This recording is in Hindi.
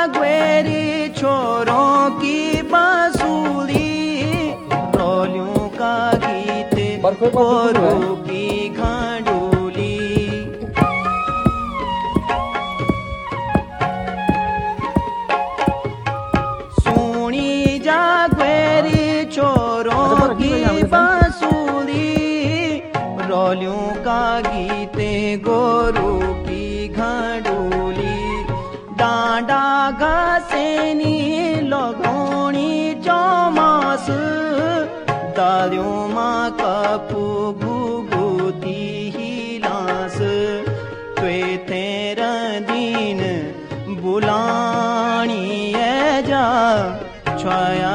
जागवेरी छोरों की बांसुरी रोलियों का गीत गोरों की घांडोली सुनी जागवेरी छोरों की बांसुरी रोलियों का गीत गोरों की घांडोली डांडा घसेनी लगोणी चौमास दालियों माँ कपू घुगुती हिलास त्वे तेरा दिन बुलानी है जा छाया